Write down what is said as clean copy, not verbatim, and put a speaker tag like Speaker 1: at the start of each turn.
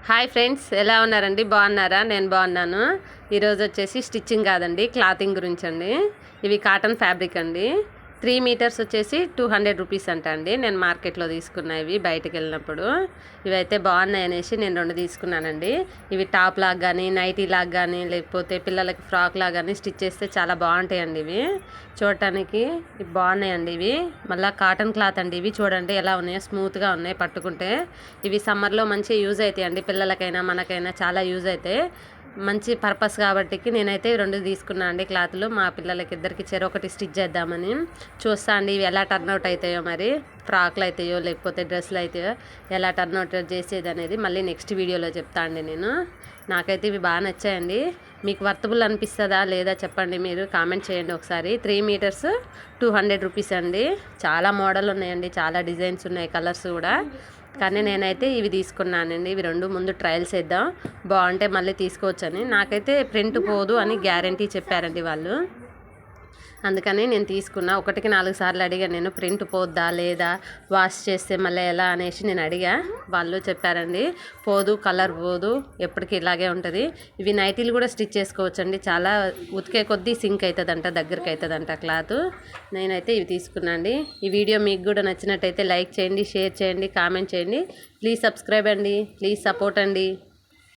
Speaker 1: Hi friends, ఎలా ఉన్నారండి? బాగున్నారా? నేను బాగున్నాను. ఈరోజు వచ్చేసి స్టిచ్చింగ్ కాదండి, క్లాతింగ్ గురించి అండి. ఇవి కాటన్ ఫ్యాబ్రిక్ అండి. 3 మీటర్స్ వచ్చేసి 200 రూపీస్ అంట అండి. నేను మార్కెట్లో తీసుకున్నా, ఇవి బయటకు వెళ్ళినప్పుడు. ఇవైతే బాగున్నాయి అనేసి నేను 2 తీసుకున్నానండి. ఇవి టాప్ లాగా కానీ, నైటీ లాగా కానీ, లేకపోతే పిల్లలకి ఫ్రాక్ లాగా కానీ స్టిచ్ చేస్తే చాలా బాగుంటాయండి. ఇవి చూడటానికి బాగున్నాయండి. ఇవి మళ్ళీ కాటన్ క్లాత్ అండి. ఇవి చూడండి ఎలా ఉన్నాయో, స్మూత్గా ఉన్నాయి పట్టుకుంటే. ఇవి సమ్మర్లో మంచిగా యూజ్ అవుతాయండి, పిల్లలకైనా మనకైనా చాలా యూజ్ అవుతాయి. మంచి పర్పస్ కాబట్టి నేనైతే 2 తీసుకున్నా అండి క్లాత్లు. మా పిల్లలకి ఇద్దరికి చెరొకటి స్టిచ్ చేద్దామని చూస్తా అండి. ఇవి ఎలా టర్న్అవుట్ అవుతాయో, మరి ఫ్రాక్లు అవుతాయో లేకపోతే డ్రెస్సులు అవుతాయో, ఎలా టర్న్అవుట్ చేసేది అనేది మళ్ళీ నెక్స్ట్ వీడియోలో చెప్తా అండి నేను. నాకైతే ఇవి బాగా నచ్చాయండి. మీకు వర్తబుల్ అనిపిస్తుందా లేదా చెప్పండి, మీరు కామెంట్ చేయండి ఒకసారి. 3 మీటర్స్ 200 రూపీస్ అండి. చాలా మోడల్ ఉన్నాయండి, చాలా డిజైన్స్ ఉన్నాయి, కలర్స్ కూడా. కానీ నేనైతే ఇవి తీసుకున్నానండి. ఇవి 2 ముందు ట్రయల్స్ వేద్దాం, బాగుంటే మళ్ళీ తీసుకోవచ్చని. నాకైతే ప్రింట్ పోదు అని గ్యారంటీ చెప్పారండి వాళ్ళు, అందుకని నేను తీసుకున్నా. 1కి 4 సార్లు అడిగాను నేను, ప్రింట్ పోద్దా లేదా, వాష్ చేస్తే మళ్ళీ ఎలా అనేసి నేను అడిగా. వాళ్ళు చెప్పారండి, పోదు, కలర్ పోదు, ఎప్పటికీ ఇలాగే ఉంటుంది. ఇవి నైటీలు కూడా స్టిచ్ చేసుకోవచ్చండి. చాలా ఉతికే కొద్దీ సింక్ అవుతుందంట, దగ్గరికి అవుతుందంట క్లాత్. నేనైతే ఇవి తీసుకున్నా అండి. ఈ వీడియో మీకు కూడా నచ్చినట్టయితే లైక్ చేయండి, షేర్ చేయండి, కామెంట్ చేయండి. ప్లీజ్ సబ్స్క్రైబ్ అండి, ప్లీజ్ సపోర్ట్ అండి.